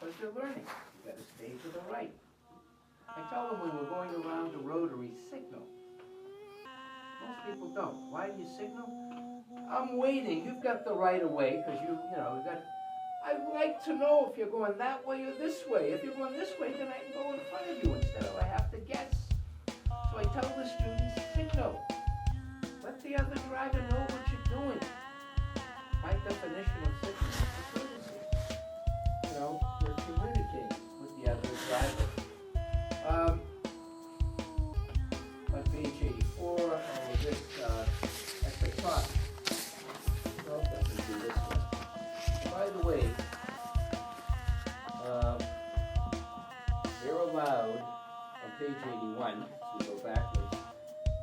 because they're learning. You gotta stay to the right. I tell them when we're going around the rotary, signal. Most people don't. Why do you signal? I'm waiting. You've got the right of way because you know, you got. I'd like to know if you're going that way or this way. If you're going this way, then I can go in front of you instead of I have to guess. So I tell the students, signal. Let the other driver know what you're doing. My definition of signal is courtesy. You know, you're communicating with the other driver. On page 84, this at the top. Well, let me do this one. By the way, they're allowed on page 81, so we go backwards.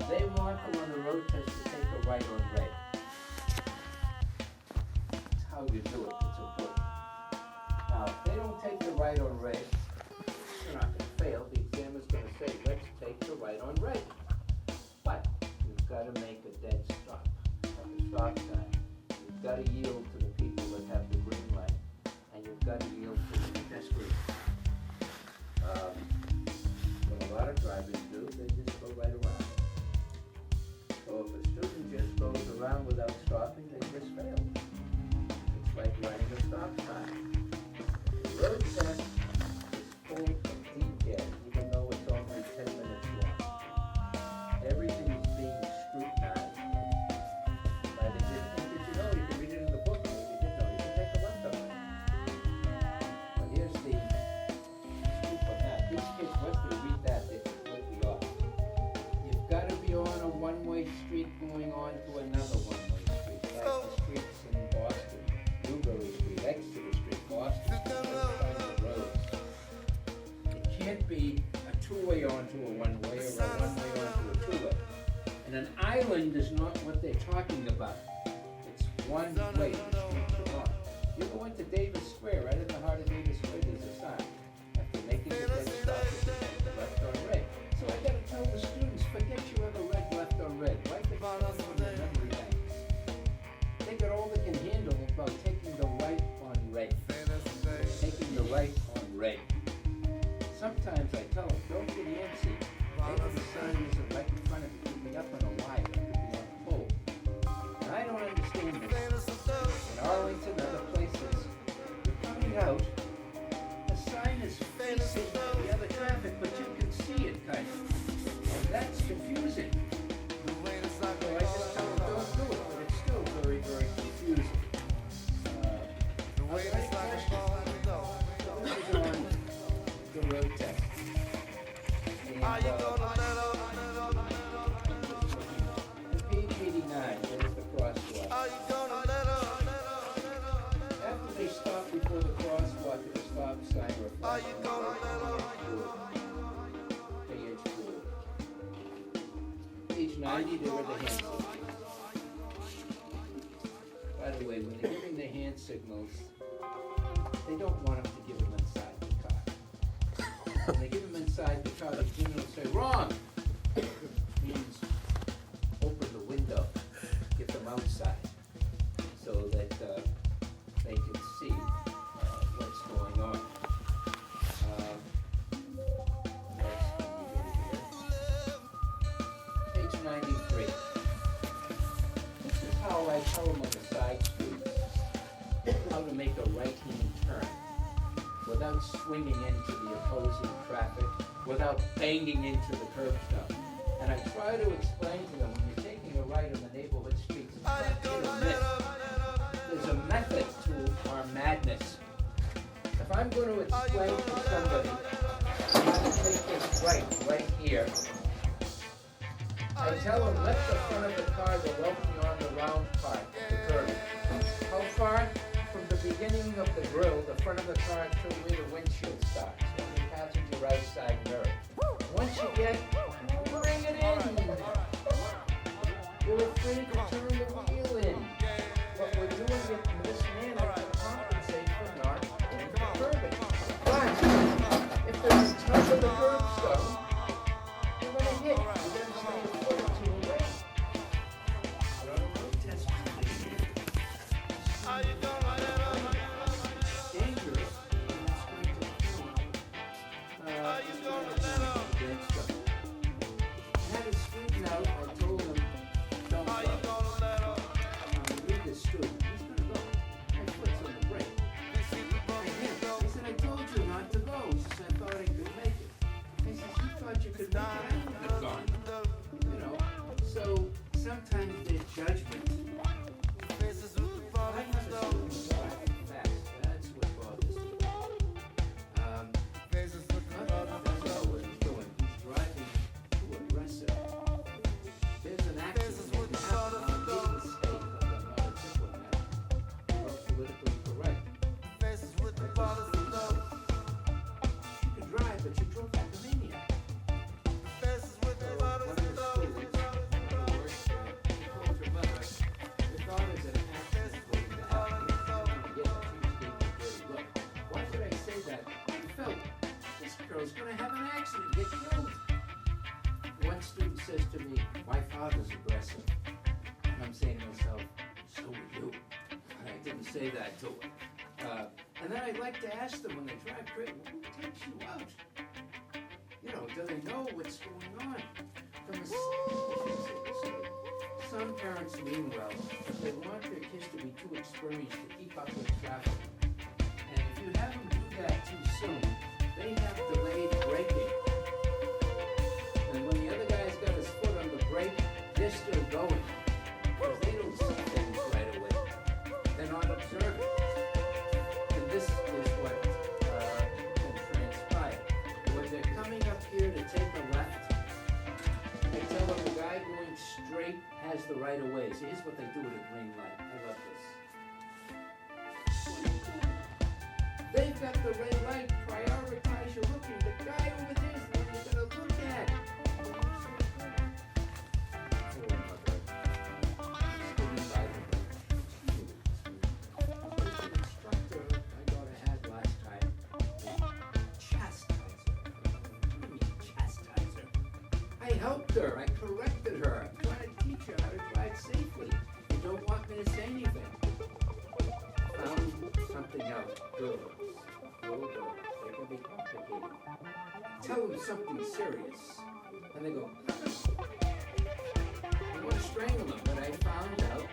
They want them on the road test to take a right on red. It's how you do it. It's important. Now, if they don't take the right on red, they're not going to fail. The examiner's going to say, let's take the right on red. But you've got to make a dead stop at the stop sign. You've got to yield to the people that have the green light, and you've got to yield to the pedestrian. What a lot of drivers do, they just go right around. So if a student just goes around without stopping, they just fail. It's like running a stop sign. The road test is full of detail, even though it's only 10 minutes long. Everything is being scrutinized. By the did you know? You can read it in the book. Maybe you didn't know. You can take a left on it. But here's the scoop on that. These kids, once they read that, they completely off. You've got to be on a one-way street going on to another one-way street. Like the streets in Boston, Newbury Street, Exeter Street, Boston, those kinds of roads. It can't be a two-way onto a one-way or a one-way onto a two-way. And an island is not what they're talking about. It's one way, the streets are on. You go into Davis Square, right in the heart of Davis Square, there's a sign. After making the dead stop, it's left on red. So I gotta tell the students, forget you ever read left on red. Write the down on their memory banks. They got all they can handle about taking the right on red. Taking the right on red. Sometimes I tell them, don't get antsy. Maybe the sign isn't right in front of you. Could be up on a wire, it could be on a pole. And I don't understand this. In Arlington and other places, you find out the sign is facing the other traffic, but you can see it kind of. And that's confusing. So I just tell them, don't do it, but it's still very, very confusing. This is on the road test. And, page 89, there's the crosswalk. After they stop before the crosswalk at the stop sign or page 90, they were the hand signals. By the way, when they're giving the hand signals, they don't want them to give them inside the car. When they give them inside the car, the examiner will say, wrong! Means open the window, get them outside, so that they can see what's going on. Page 93. This is how I tell them on the side streets how to make a right-hand turn without swinging into the opposing traffic, without banging into the curb stone. And I try to explain to them, when you're taking a right on the neighborhood streets, it's not hit or miss. There's a method to our madness. If I'm going to explain to somebody how to take this right here, I tell them, let the front of the car go well beyond the round part, the curb. How far? From the beginning of the grill, the front of the car, to where the windshield starts, on the passenger right side mirror. Once you get, bring it in. You're afraid to turn the wheel in. What we're doing it in this manner to compensate for not going to curbing. But if there's a touch of the curbstone, you're going to hit. You're going to stay a foot or two away. But on a road test, dangerous. It's going to say that to her. And then I'd like to ask them when they drive, great, well, who takes you out? You know, do they know what's going on? Some parents mean well, but they want their kids to be too experienced to keep up with traffic. And if you have them do that too soon, they have delayed braking. And when the other guy's got his foot on the brake, they're still going. Because they don't see things right away. They're not observant. And this is what can transpire. When they're coming up here to take a left, I tell them the guy going straight has the right of way. So here's what they do with a green light. I love this. They've got the red light. Prioritize your looking. The guy over there is the one you gotta look at. Her. I corrected her. I'm trying to teach her how to drive safely. You don't want me to say anything. Found something else. Girls. Little girls. They can be complicated. Tell them something serious. And they go, I want to strangle them, but I found out.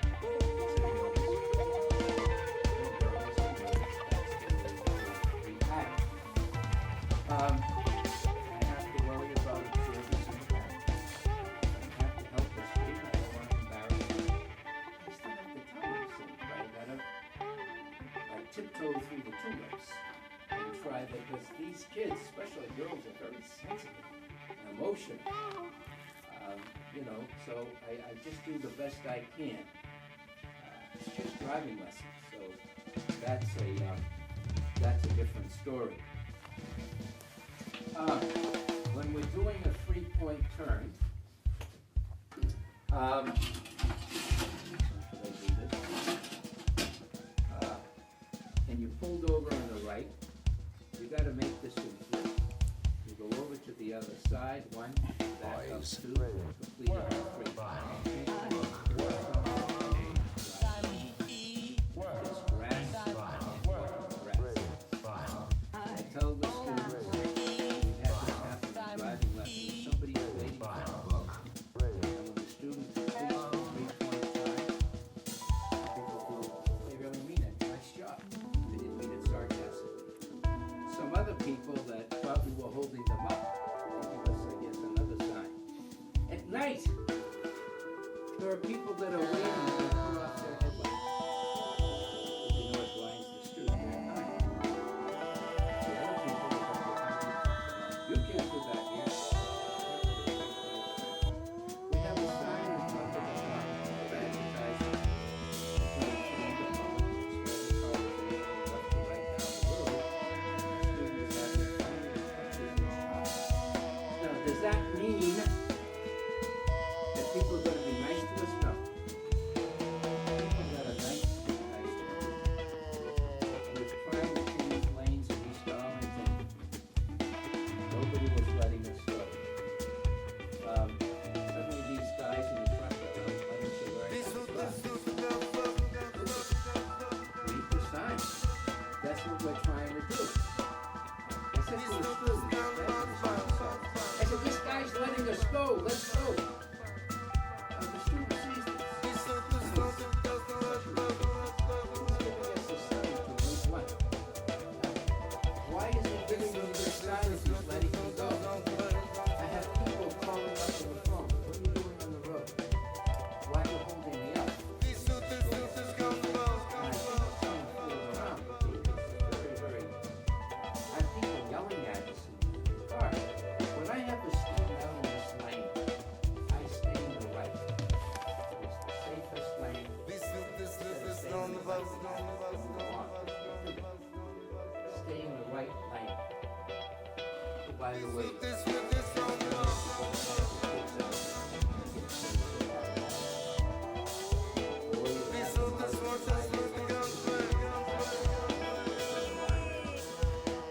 Tiptoe through the tulips and try that, because these kids, especially girls, are very sensitive and emotional. You know, so I just do the best I can. It's just driving lessons, so that's a different story. When we're doing a 3-point turn, should I do this? And you pulled over on the right, you got to make this in three. You go over to the other side, one, back up two, complete it in three. Just grass, I tell the students, we have this happen in driving lessons. Somebody is waiting for them. And when the students completes the 3-point time, people go, they really mean it. Nice job. They didn't mean it sarcastically. Some other people that thought we were holding them up, they give us, I guess, another sign. At night, there are people that are waiting to turn off their headlights. You know it blinds the student at night. The other people that you can't do that here. We have a sign in front of the car of advertising. Now, does that mean that people are going to be nice to us? No. People that are nice to be nice to us. We're trying to change lanes in East Arlington. Nobody was letting us go. Suddenly these guys in the truck are out. Why don't you learn how to stop? Read the sign. That's what we're trying to do. I said to the students, I said, this guy's letting us go. Let's go. The student sees this. He's giving us a sign to move one. Why is he giving me this sign if he's letting me go? I have people calling up to the phone. What are you doing on the road? Why are you holding me up? And I think it's some fooling around. It's very, I have people yelling at us in the car. When I have to stand out in this lane, I stay in the right. It's the safest lane. Stay in the right lane. Oh, by the way,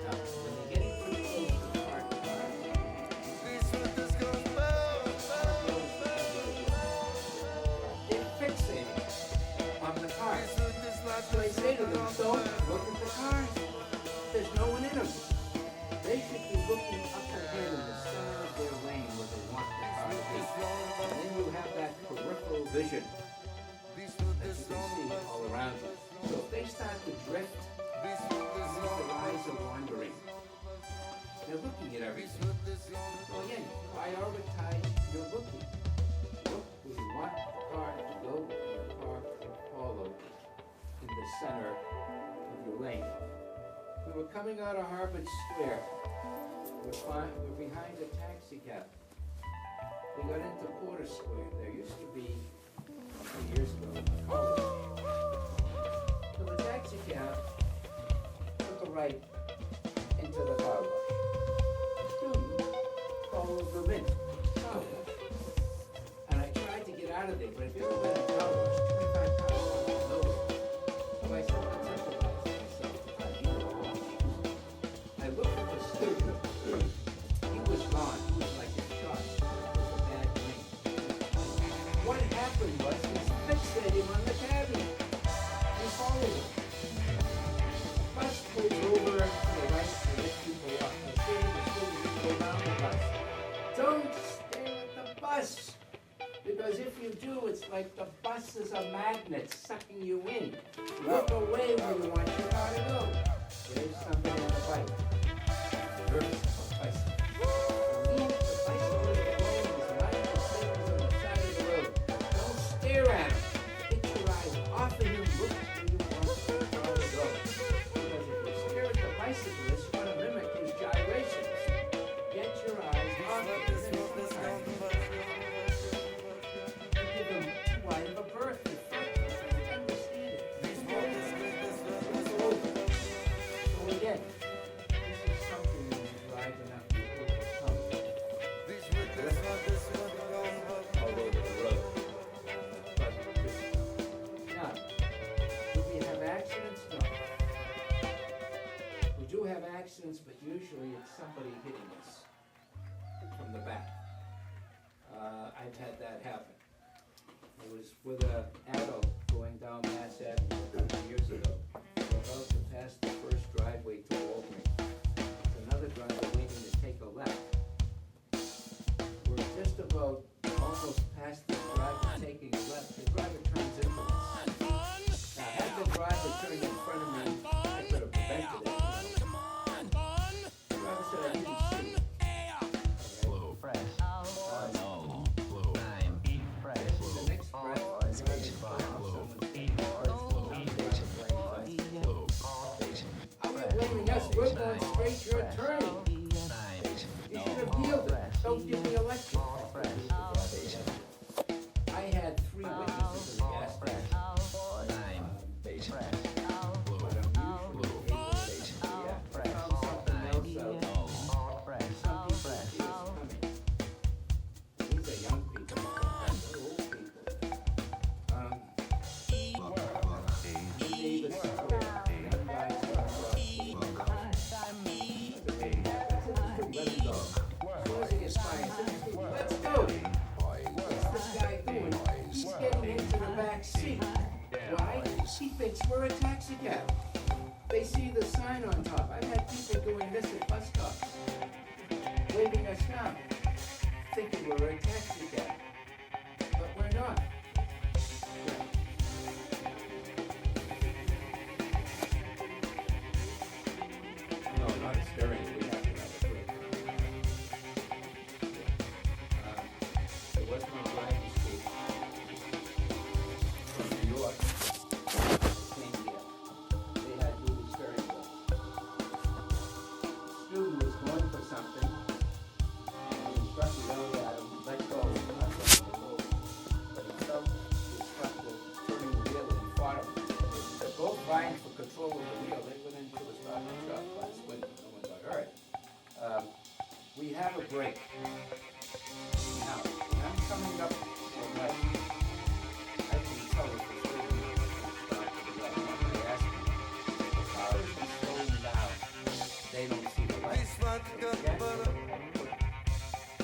now, when you're getting pretty close to the parking lot, they're fixating on the car. So I say to So, look at the cars. There's no one in them. They should be looking up ahead in the center of their lane where they want the car to be. And then you have that peripheral vision that you can see all around you. So if they start to drift, this is the rise of wandering. They're looking at everything. So again, prioritize your looking. Look where you want the car to go and the car to follow in the center of your lane. We were coming out of Harvard Square. We're behind a taxi cab. We got into Porter Square. There used to be, a few years ago, a car wash. So the taxi cab took a right into the car wash. The student followed the link car wash. And I tried to get out of there, but if you ever been in a car wash, 25 cars out nowhere. So I said, let's improvise myself. I looked at the student. He was gone. He was like a shot. It was a bad dream. What happened was he fixated on the cabin. He followed him. Bus pulled over to the right to let people up. The student go around the bus. Don't stare at the bus. Because if you do, it's like the bus is a magnet sucking you in. Look away when you want your car to go. There's something in the bike. Nervous about bicycle. Leave the bicycle alone as light as things on the side of the road. Don't stare at him. Get your eyes off of him. Look where you want your car to go. Because if you stare at the bicyclist, you're going to mimic his gyrations. Get your eyes off of him. Give him too wide of a berth. You understand it. So again, this is something that is driving up people to come. All over the road. But now, do we have accidents? No. We do have accidents, but usually it's somebody hitting us from the back. I've had that happen. I was with an adult going down Mass Avenue a couple of years ago. We're about to pass the first driveway to Walgreens. There's another driver waiting to take a left. We're just about almost past the driver taking a left. The driver turns into us. Now, had the driver turned in front of me, I could have prevented it. The driver said I didn't see. Slow. Fresh. No. Slow. Time. Eat fresh. The next breath, the driver is Slow. How are you blaming us? We're going straight, you're turning. You should have yielded. Don't give me a lecture. I had 3 witnesses in the gas station. But I'm usually able to I found something else out. Some people see us coming. These are young people. They're old people. Davis Square. Young guys across the road. Let him go. As soon as he gets by, let's go. What's this guy doing? He's getting into the back seat. Why? He thinks we're a taxi cab. They see the sign on top. I've had people doing this at bus stops, waving us down, thinking we're a taxi cab. But we're not. No, not a steering wheel. We have to have a brake. There was no driving school from New York. Came here. They had dual steering wheels. Student was going for something, and the instructor yelled at him, let go, you're not going to move. But he felt the instructor turning the wheel and he fought him. They're both vying for control of the wheel. They went into a stop and shop by this window. No one got hurt. We have a break. Now, when I'm coming up the right, I can tell if the student stop to the left. When they ask me, the car is slowing down. They don't see the light. So again, I put my foot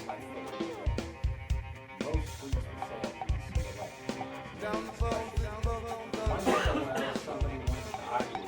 on the brake. Most students will say I can see the light. Once in a while, somebody wants to argue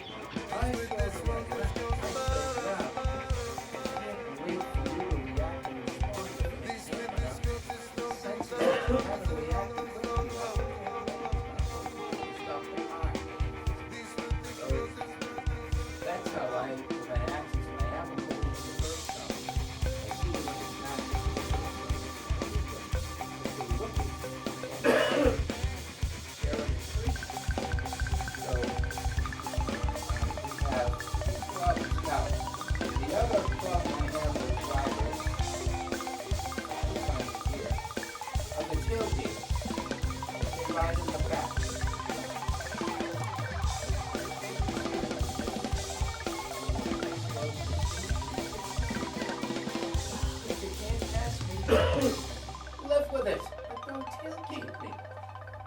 Live with it, but don't tailgate me.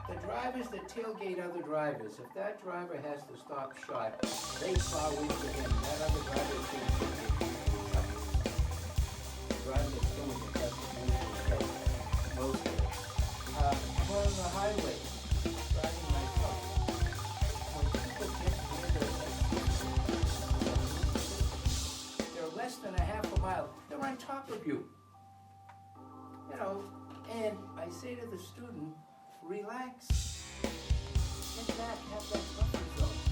The drivers that tailgate other drivers, if that driver has to stop short, they plow into him. That other driver is being tailgated. The driver that's doing it doesn't usually take most of it. I'm on the highway, driving my truck. When people get near they're less than a half a mile. They're on top of you. You know, and I say to the student, relax. Get back, have that buffer zone.